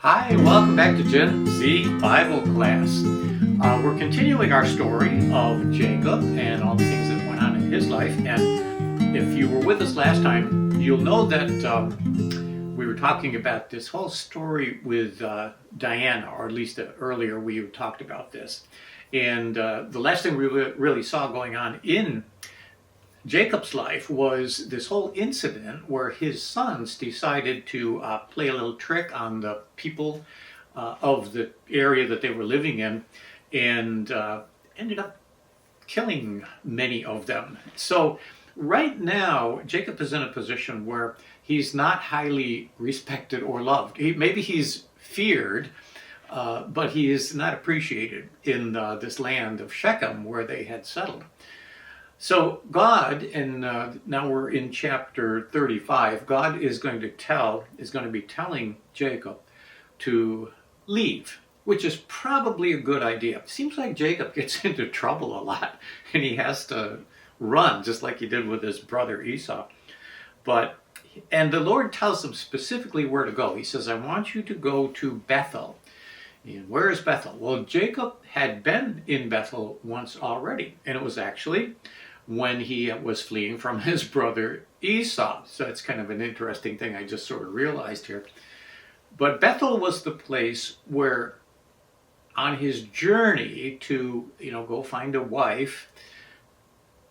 Hi, welcome back to Gen Z Bible class. We're continuing our story of Jacob and all the things that went on in his life. And if you were with us last time, you'll know that we were talking about this whole story with Diana, or at least earlier we talked about this. And the last thing we really saw going on in Jacob's life was this whole incident where his sons decided to play a little trick on the people of the area that they were living in, and ended up killing many of them. So right now, Jacob is in a position where he's not highly respected or loved. Maybe he's feared, but he is not appreciated in this land of Shechem where they had settled. So God, and now we're in chapter 35, God is going to be telling Jacob to leave, which is probably a good idea. Seems like Jacob gets into trouble a lot, and he has to run, just like he did with his brother Esau. And the Lord tells him specifically where to go. He says, I want you to go to Bethel. And where is Bethel? Well, Jacob had been in Bethel once already, and it was actually when he was fleeing from his brother Esau. So it's kind of an interesting thing I just sort of realized here. But Bethel was the place where on his journey to, go find a wife,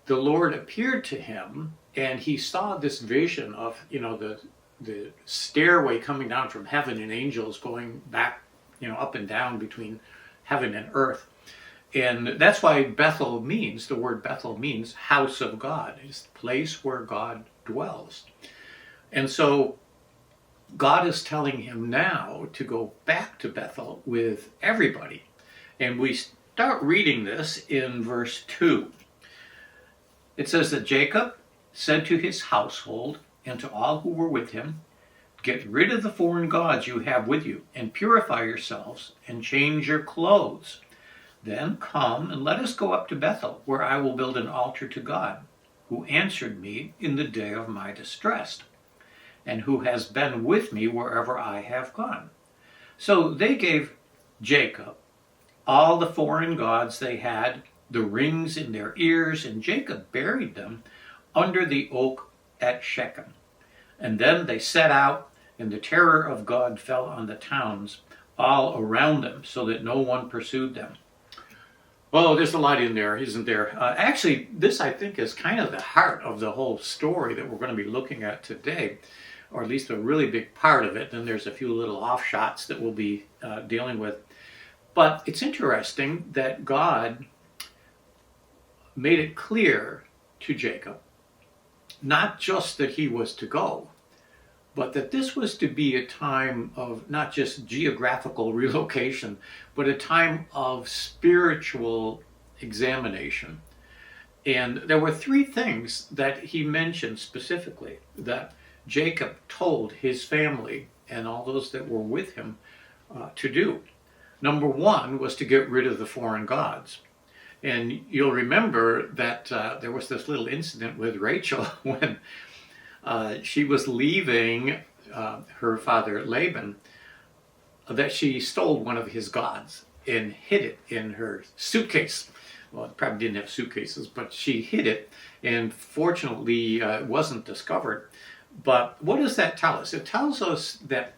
the Lord appeared to him and he saw this vision of, the stairway coming down from heaven and angels going back, up and down between heaven and earth. And that's why the word Bethel means house of God. It's the place where God dwells. And so God is telling him now to go back to Bethel with everybody. And we start reading this in verse 2. It says that Jacob said to his household and to all who were with him, get rid of the foreign gods you have with you and purify yourselves and change your clothes. Then come and let us go up to Bethel, where I will build an altar to God, who answered me in the day of my distress, and who has been with me wherever I have gone. So they gave Jacob all the foreign gods they had, the rings in their ears, and Jacob buried them under the oak at Shechem. And then they set out, and the terror of God fell on the towns all around them, so that no one pursued them. Well, there's a lot in there, isn't there? Actually, this, I think, is kind of the heart of the whole story that we're going to be looking at today, or at least a really big part of it. Then there's a few little offshots that we'll be dealing with. But it's interesting that God made it clear to Jacob, not just that he was to go, but that this was to be a time of not just geographical relocation, but a time of spiritual examination. And there were three things that he mentioned specifically that Jacob told his family and all those that were with him to do. Number one was to get rid of the foreign gods. And you'll remember that there was this little incident with Rachel when she was leaving her father Laban, that she stole one of his gods and hid it in her suitcase. Well, it probably didn't have suitcases, but she hid it, and fortunately it wasn't discovered. But what does that tell us? It tells us that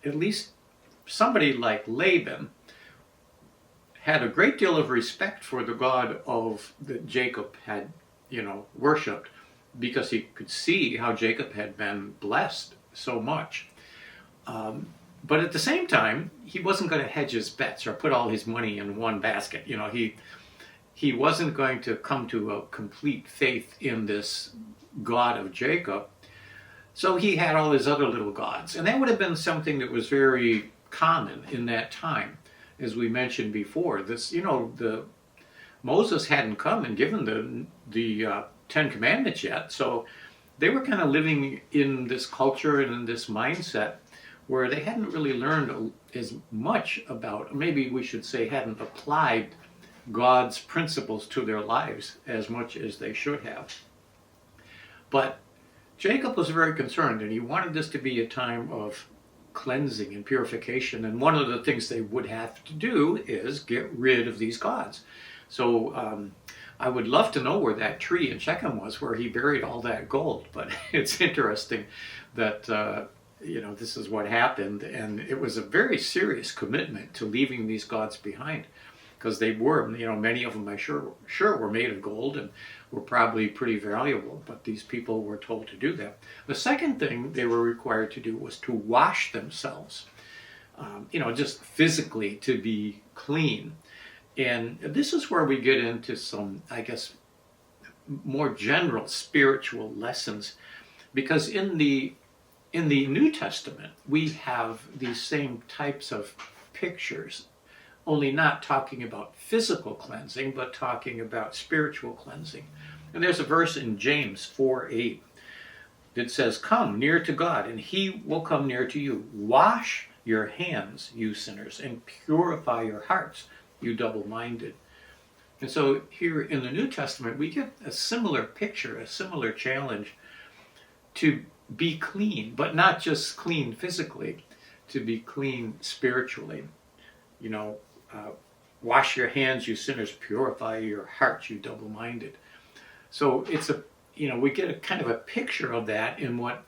at least somebody like Laban had a great deal of respect for the God that Jacob had, worshipped, because he could see how Jacob had been blessed so much. But at the same time, he wasn't going to hedge his bets or put all his money in one basket. He wasn't going to come to a complete faith in this God of Jacob. So he had all his other little gods. And that would have been something that was very common in that time. As we mentioned before, Moses hadn't come and given the Ten Commandments yet, so they were kind of living in this culture and in this mindset where they hadn't really learned as much about, maybe we should say hadn't applied God's principles to their lives as much as they should have. But Jacob was very concerned, and he wanted this to be a time of cleansing and purification. And one of the things they would have to do is get rid of these gods. So I would love to know where that tree in Shechem was, where he buried all that gold. But it's interesting that, this is what happened. And it was a very serious commitment to leaving these gods behind, because they were, many of them I'm sure were made of gold and were probably pretty valuable, but these people were told to do that. The second thing they were required to do was to wash themselves, just physically to be clean. And this is where we get into some, I guess, more general spiritual lessons, because in the New Testament, we have these same types of pictures, only not talking about physical cleansing, but talking about spiritual cleansing. And there's a verse in James 4:8 that says, "Come near to God, and he will come near to you. Wash your hands, you sinners, and purify your hearts, you double-minded." And so here in the New Testament, we get a similar picture, a similar challenge to be clean, but not just clean physically, to be clean spiritually. Wash your hands, you sinners, purify your hearts, you double-minded. So it's we get a kind of a picture of that in what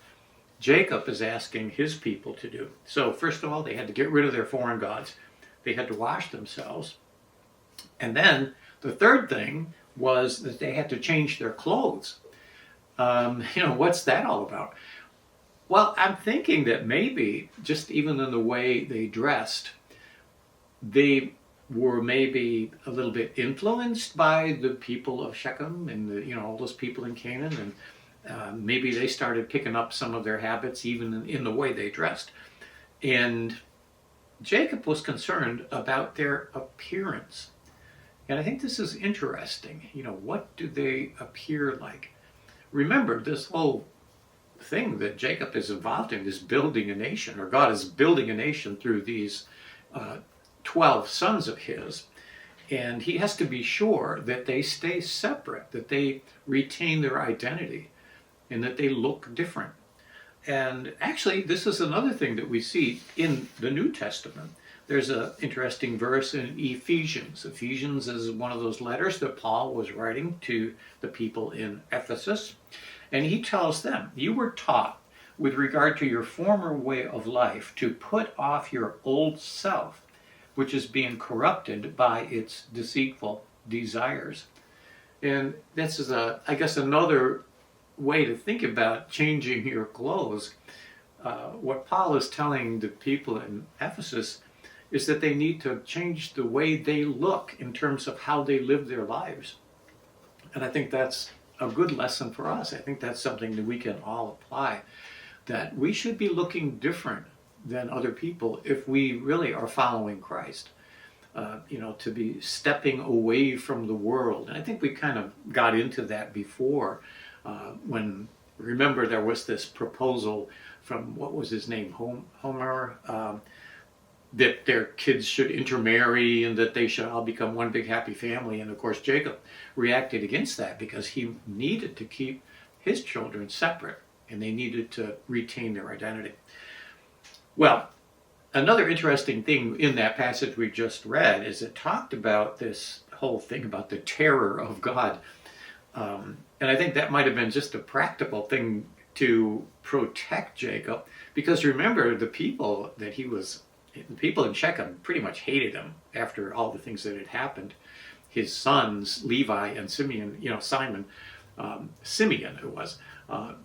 Jacob is asking his people to do. So first of all, they had to get rid of their foreign gods. They had to wash themselves. And then the third thing was that they had to change their clothes. What's that all about? Well, I'm thinking that maybe just even in the way they dressed, they were maybe a little bit influenced by the people of Shechem and all those people in Canaan, and maybe they started picking up some of their habits even in the way they dressed. And Jacob was concerned about their appearance. And I think this is interesting. What do they appear like? Remember, this whole thing that Jacob is involved in is building a nation, or God is building a nation through these 12 sons of his, and he has to be sure that they stay separate, that they retain their identity, and that they look different. And actually, this is another thing that we see in the New Testament. There's an interesting verse in Ephesians. Ephesians is one of those letters that Paul was writing to the people in Ephesus, and he tells them, "You were taught with regard to your former way of life to put off your old self, which is being corrupted by its deceitful desires." And this is, I guess, another way to think about changing your clothes. What Paul is telling the people in Ephesus is that they need to change the way they look in terms of how they live their lives. And I think that's a good lesson for us. I think that's something that we can all apply, that we should be looking different than other people if we really are following Christ. To be stepping away from the world. And I think we kind of got into that before when, remember, there was this proposal from, what was his name, Homer, that their kids should intermarry and that they should all become one big happy family. And of course, Jacob reacted against that because he needed to keep his children separate and they needed to retain their identity. Well, another interesting thing in that passage we just read is it talked about this whole thing about the terror of God. And I think that might have been just a practical thing to protect Jacob, because remember, the people in Shechem pretty much hated him after all the things that had happened. His sons, Levi and Simeon, Simeon it was,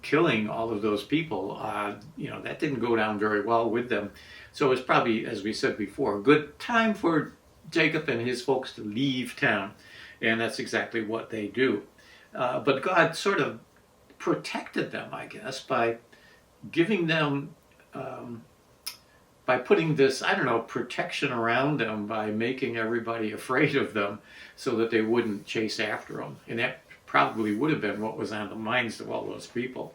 killing all of those people, that didn't go down very well with them. So it was probably, as we said before, a good time for Jacob and his folks to leave town. And that's exactly what they do. But God sort of protected them, I guess, by giving them, by putting this, protection around them, by making everybody afraid of them so that they wouldn't chase after them. And that probably would have been what was on the minds of all those people.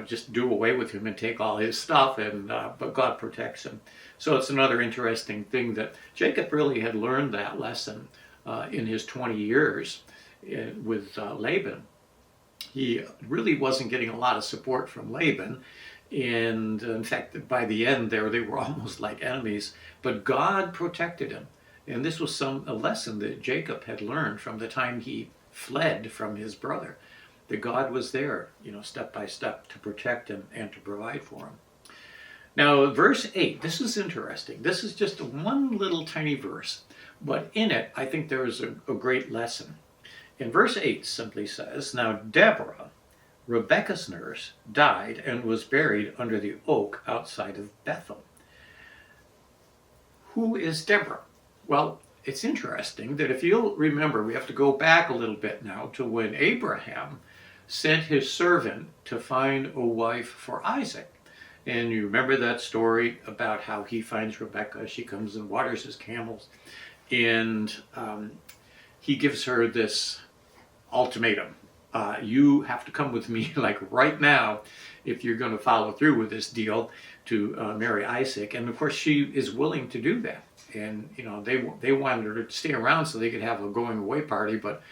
Just do away with him and take all his stuff, but God protects him. So it's another interesting thing that Jacob really had learned that lesson in his 20 years with Laban. He really wasn't getting a lot of support from Laban, And in fact, by the end there, they were almost like enemies. But God protected him. And this was a lesson that Jacob had learned from the time he fled from his brother. That God was there, step by step to protect him and to provide for him. Now, verse 8, this is interesting. This is just one little tiny verse, but in it, I think there is a great lesson. In verse 8 simply says, "Now Deborah, Rebekah's nurse, died and was buried under the oak outside of Bethel." Who is Deborah? Well, it's interesting that if you'll remember, we have to go back a little bit now to when Abraham sent his servant to find a wife for Isaac. And you remember that story about how he finds Rebekah. She comes and waters his camels. And he gives her this ultimatum. You have to come with me like right now if you're going to follow through with this deal to marry Isaac. And of course she is willing to do that. And they wanted her to stay around so they could have a going away party. But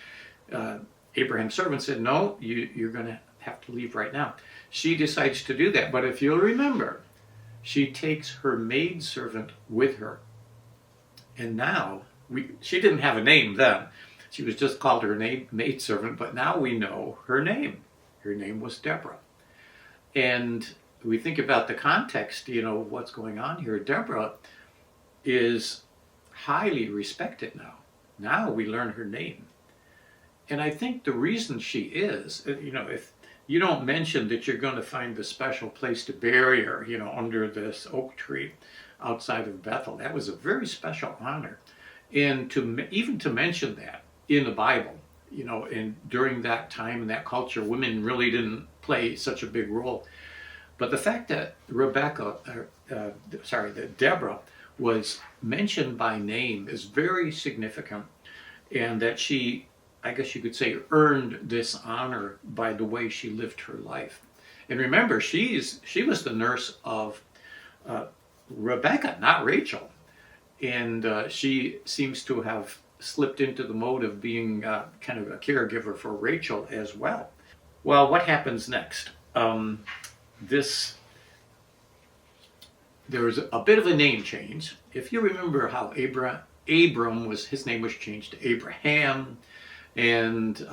Abraham's servant said, no, you're going to have to leave right now. She decides to do that, but if you'll remember, she takes her maidservant with her. And now, she didn't have a name then. She was just called her maidservant, but now we know her name. Her name was Deborah. And we think about the context, what's going on here. Deborah is highly respected now. Now we learn her name. And I think the reason she is, if you don't mention that you're going to find the special place to bury her, under this oak tree outside of Bethel. That was a very special honor. And even to mention that in the Bible, and during that time and that culture, women really didn't play such a big role. But the fact that that Deborah was mentioned by name is very significant, and that she, I guess you could say, earned this honor by the way she lived her life. And remember, she was the nurse of Rebekah, not Rachel. And she seems to have slipped into the mode of being kind of a caregiver for Rachel as well. Well, what happens next? There's a bit of a name change. If you remember how Abram his name was changed to Abraham. And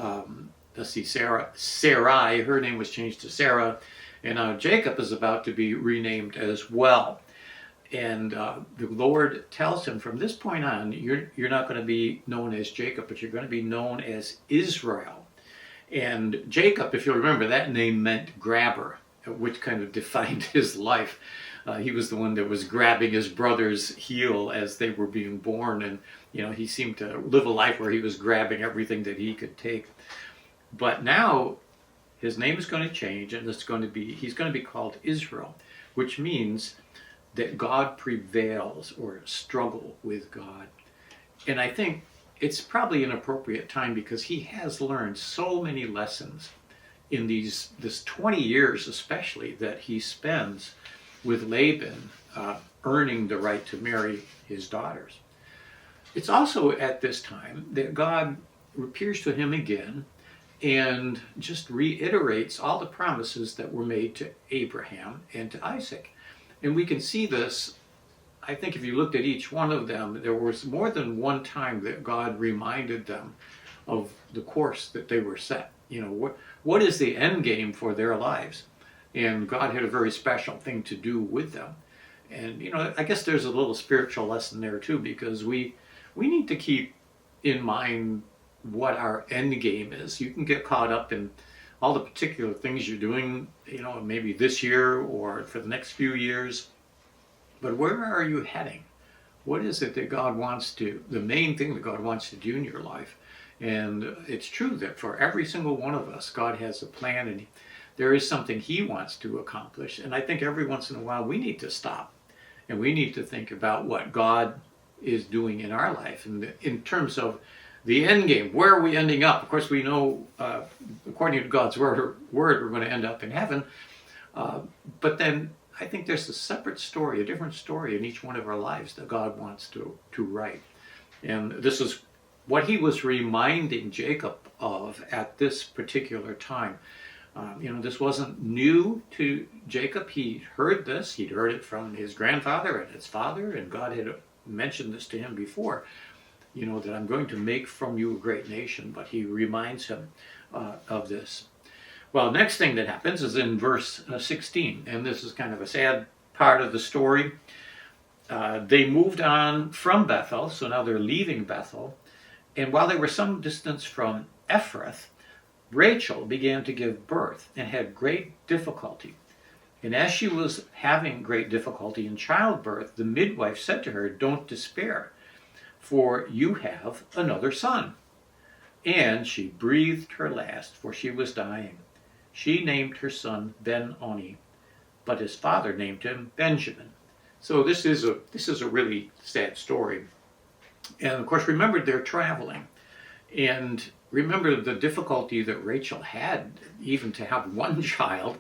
let's see, Sarai, her name was changed to Sarah, and now Jacob is about to be renamed as well. And the Lord tells him, from this point on, you're not going to be known as Jacob, but you're going to be known as Israel. And Jacob, if you'll remember, that name meant grabber, which kind of defined his life. He was the one that was grabbing his brother's heel as they were being born, and he seemed to live a life where he was grabbing everything that he could take. But now his name is going to change, and he's going to be called Israel, which means that God prevails, or struggle with God. And I think it's probably an appropriate time, because he has learned so many lessons in this 20 years especially that he spends with Laban, earning the right to marry his daughters. It's also at this time that God appears to him again and just reiterates all the promises that were made to Abraham and to Isaac. And we can see this, I think if you looked at each one of them, there was more than one time that God reminded them of the course that they were set. What is the end game for their lives? And God had a very special thing to do with them. And, I guess there's a little spiritual lesson there too, because we need to keep in mind what our end game is. You can get caught up in all the particular things you're doing, maybe this year or for the next few years. But where are you heading? What is it that God wants to, the main thing that God wants to do in your life? And it's true that for every single one of us, God has a plan, and there is something he wants to accomplish. And I think every once in a while we need to stop and we need to think about what God is doing in our life, and in terms of the end game. Where are we ending up? Of course, we know, according to God's word, we're going to end up in heaven. But then I think there's a separate story, a different story in each one of our lives that God wants to write. And this is what he was reminding Jacob of at this particular time. This wasn't new to Jacob. He heard this. He'd heard it from his grandfather and his father, and God had mentioned this to him before, that I'm going to make from you a great nation. But he reminds him of this. Well, next thing that happens is in verse 16, and this is kind of a sad part of the story. They moved on from Bethel, so now they're leaving Bethel. And while they were some distance from Ephrath, Rachel began to give birth and had great difficulty. And as she was having great difficulty in childbirth, the midwife said to her, "Don't despair, for you have another son." And she breathed her last, for she was dying. She named her son Ben-Oni, but his father named him Benjamin. So this is a really sad story. And of course, remember, they're traveling. And remember the difficulty that Rachel had even to have one child,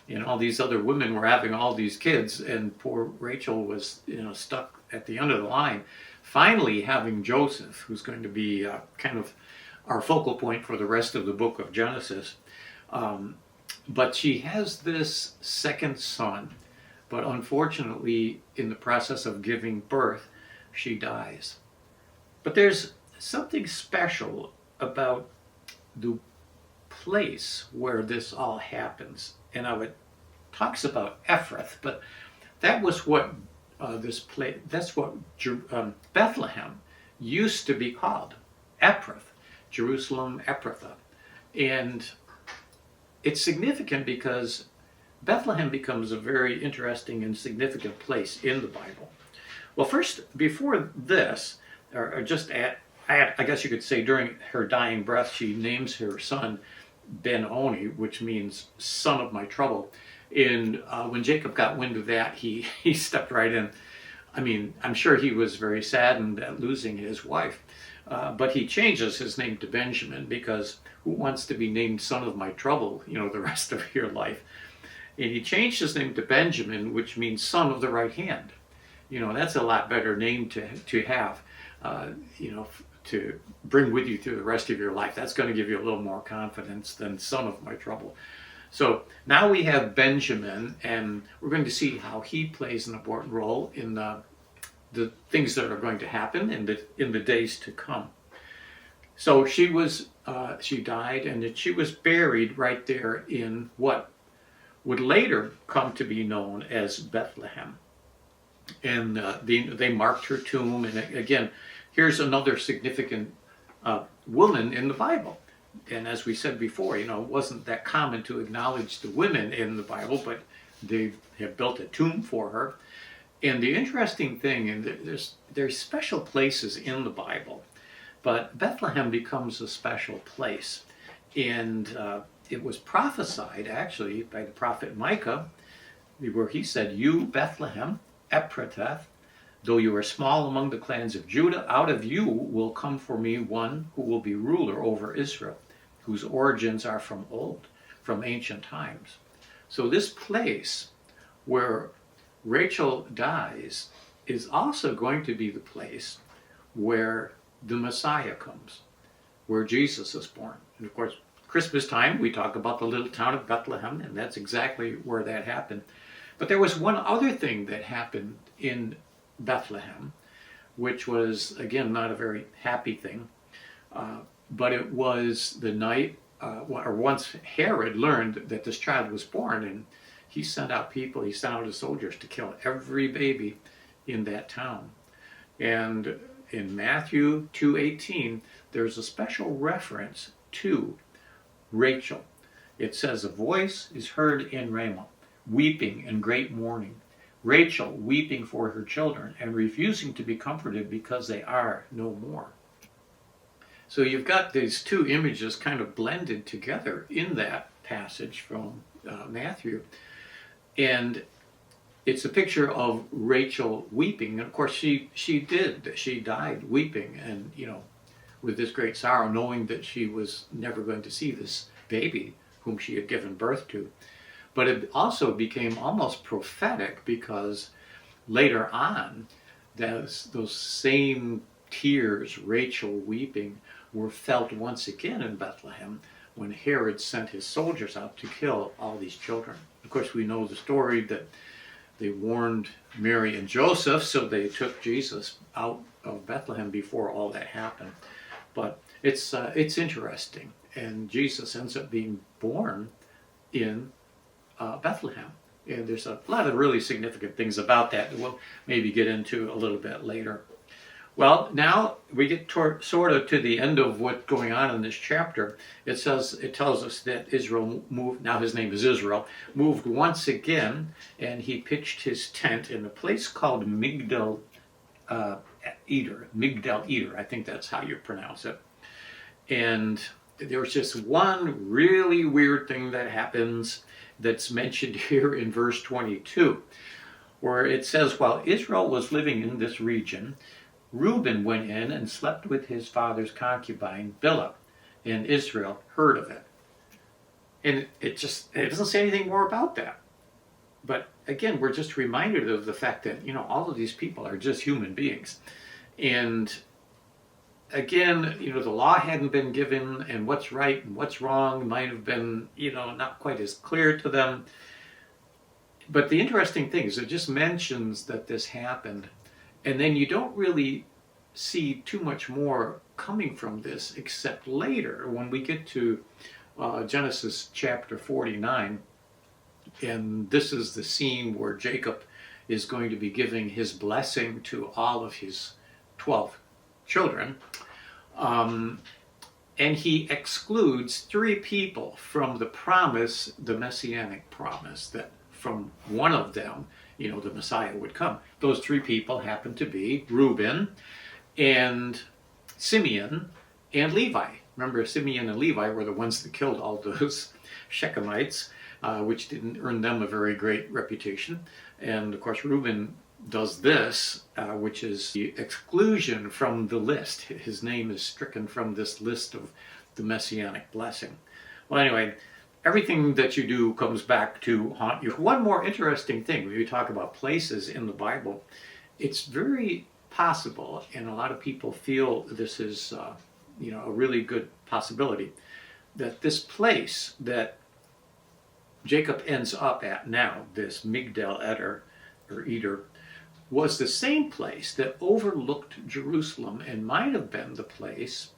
and all these other women were having all these kids, and poor Rachel was stuck at the end of the line, finally having Joseph, who's going to be kind of our focal point for the rest of the book of Genesis. But she has this second son, but unfortunately in the process of giving birth she dies. But there's something special about the place where this all happens. And it talks about Ephrath, but that was what that's what Bethlehem used to be called, Ephrath, Jerusalem, Ephrathah. And it's significant because Bethlehem becomes a very interesting and significant place in the Bible. Well, first, before this, or just I guess you could say during her dying breath, she names her son Ben-Oni, which means son of my trouble. And when Jacob got wind of that, he stepped right in. I mean, I'm sure he was very saddened at losing his wife. But he changes his name to Benjamin, because who wants to be named son of my trouble, the rest of your life? And he changed his name to Benjamin, which means son of the right hand. That's a lot better name to have, to bring with you through the rest of your life. That's going to give you a little more confidence than son of my trouble. So now we have Benjamin, and we're going to see how he plays an important role in the things that are going to happen in the days to come. So she died, and she was buried right there in what would later come to be known as Bethlehem. And they marked her tomb. And again, here's another significant woman in the Bible. And as we said before, it wasn't that common to acknowledge the women in the Bible, but they have built a tomb for her. And the interesting thing, and there's special places in the Bible, but Bethlehem becomes a special place. And it was prophesied, actually, by the prophet Micah, where he said, "You, Bethlehem, Ephrathah, though you are small among the clans of Judah, out of you will come for me one who will be ruler over Israel, whose origins are from old, from ancient times." So this place where Rachel dies is also going to be the place where the Messiah comes, where Jesus is born. And of course, Christmas time, we talk about the little town of Bethlehem, and that's exactly where that happened. But there was one other thing that happened in Bethlehem, which was, again, not a very happy thing. But it was the night, or once Herod learned that this child was born, and he sent out his soldiers to kill every baby in that town. And in Matthew 2:18, there's a special reference to Rachel. It says, "A voice is heard in Ramah, weeping and great mourning. Rachel weeping for her children and refusing to be comforted because they are no more." So you've got these two images kind of blended together in that passage from Matthew. And it's a picture of Rachel weeping. And of course, she died weeping, and with this great sorrow, knowing that she was never going to see this baby whom she had given birth to. But it also became almost prophetic, because later on, those same tears, Rachel weeping, were felt once again in Bethlehem when Herod sent his soldiers out to kill all these children. Of course, we know the story that they warned Mary and Joseph, so they took Jesus out of Bethlehem before all that happened. But it's interesting, and Jesus ends up being born in Bethlehem. And there's a lot of really significant things about that we'll maybe get into a little bit later. Well, now we get sort of to the end of what's going on in this chapter. It tells us that Israel moved, now his name is Israel, moved once again, and he pitched his tent in a place called Migdal Eder. I think that's how you pronounce it. And there was just one really weird thing that happens that's mentioned here in verse 22, where it says, while Israel was living in this region, Reuben went in and slept with his father's concubine, Bilhah, and Israel heard of it. And it doesn't say anything more about that. But again, we're just reminded of the fact that, all of these people are just human beings. And again, the law hadn't been given, and what's right and what's wrong might have been, not quite as clear to them. But the interesting thing is it just mentions that this happened, and then you don't really see too much more coming from this except later when we get to Genesis chapter 49. And this is the scene where Jacob is going to be giving his blessing to all of his 12 children. And he excludes 3 people from the promise, the messianic promise, that from one of them, the Messiah would come. Those 3 people happen to be Reuben and Simeon and Levi. Remember, Simeon and Levi were the ones that killed all those Shechemites, which didn't earn them a very great reputation. And of course, Reuben does this, which is the exclusion from the list. His name is stricken from this list of the messianic blessing. Well, anyway, everything that you do comes back to haunt you. One more interesting thing, when you talk about places in the Bible, it's very possible, and a lot of people feel this is a really good possibility, that this place that Jacob ends up at now, this Migdal Eder, was the same place that overlooked Jerusalem and might have been the place,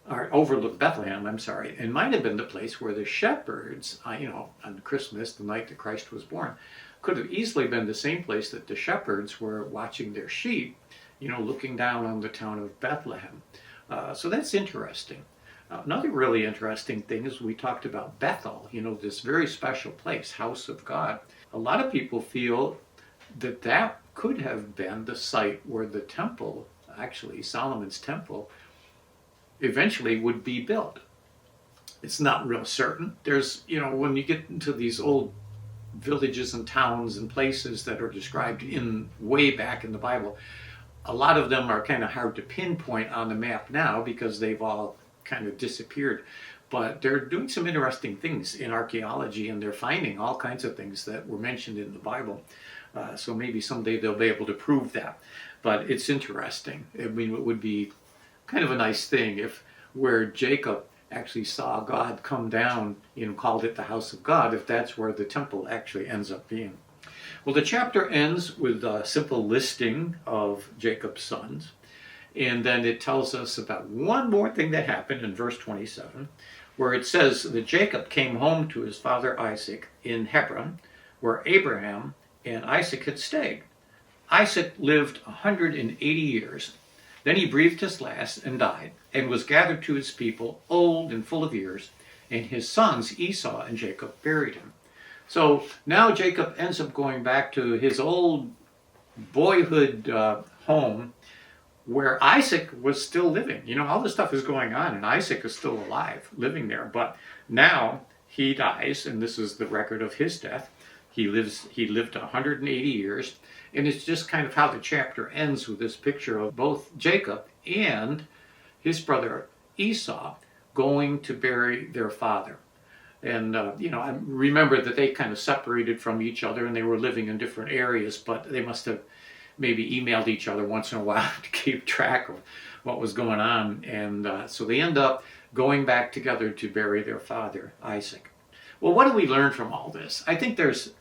or overlooked Bethlehem, and might have been the place where the shepherds, on Christmas, the night that Christ was born, could have easily been the same place that the shepherds were watching their sheep, looking down on the town of Bethlehem. So that's interesting. Another really interesting thing is we talked about Bethel, this very special place, house of God. A lot of people feel that could have been the site where the temple, actually Solomon's temple, eventually would be built. It's not real certain. There's, when you get into these old villages and towns and places that are described in way back in the Bible, a lot of them are kind of hard to pinpoint on the map now because they've all kind of disappeared. But they're doing some interesting things in archaeology, and they're finding all kinds of things that were mentioned in the Bible. So maybe someday they'll be able to prove that. But it's interesting. I mean, it would be kind of a nice thing if where Jacob actually saw God come down, called it the house of God, if that's where the temple actually ends up being. Well, the chapter ends with a simple listing of Jacob's sons. And then it tells us about one more thing that happened in verse 27, where it says that Jacob came home to his father Isaac in Hebron, where Abraham and Isaac had stayed. Isaac lived 180 years. Then he breathed his last and died, and was gathered to his people, old and full of years, and his sons Esau and Jacob buried him. So now Jacob ends up going back to his old boyhood home, where Isaac was still living. All this stuff is going on, and Isaac is still alive, living there. But now he dies, and this is the record of his death. He lived 180 years, and it's just kind of how the chapter ends with this picture of both Jacob and his brother Esau going to bury their father. And, I remember that they kind of separated from each other, and they were living in different areas, but they must have maybe emailed each other once in a while to keep track of what was going on. And so they end up going back together to bury their father, Isaac. Well, what do we learn from all this? I think there's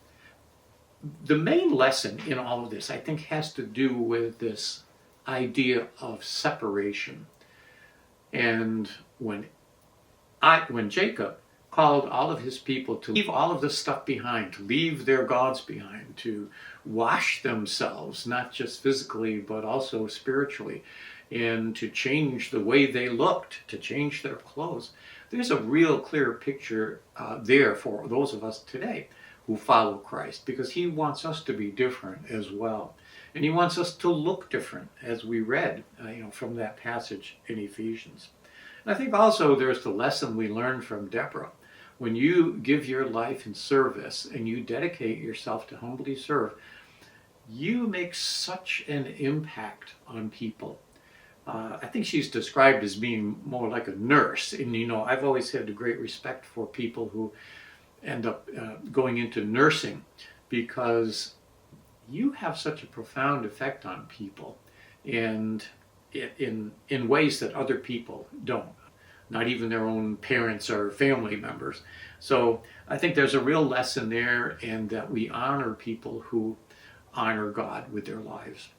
the main lesson in all of this, I think, has to do with this idea of separation. And when Jacob called all of his people to leave all of this stuff behind, to leave their gods behind, to wash themselves, not just physically, but also spiritually, and to change the way they looked, to change their clothes. There's a real clear picture there for those of us today who follow Christ, because he wants us to be different as well. And he wants us to look different, as we read from that passage in Ephesians. And I think also there's the lesson we learned from Deborah. When you give your life in service and you dedicate yourself to humbly serve, you make such an impact on people. I think she's described as being more like a nurse. And, I've always had a great respect for people who end up going into nursing, because you have such a profound effect on people, and in ways that other people don't, not even their own parents or family members. So I think there's a real lesson there, and that we honor people who honor God with their lives.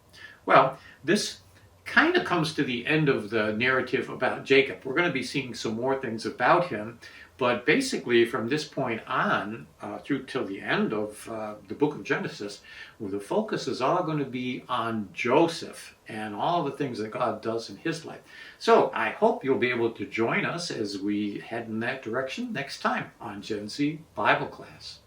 Well, this kind of comes to the end of the narrative about Jacob. We're going to be seeing some more things about him, but basically from this point on through till the end of the book of Genesis, where the focus is all going to be on Joseph and all the things that God does in his life. So I hope you'll be able to join us as we head in that direction next time on Gen Z Bible Class.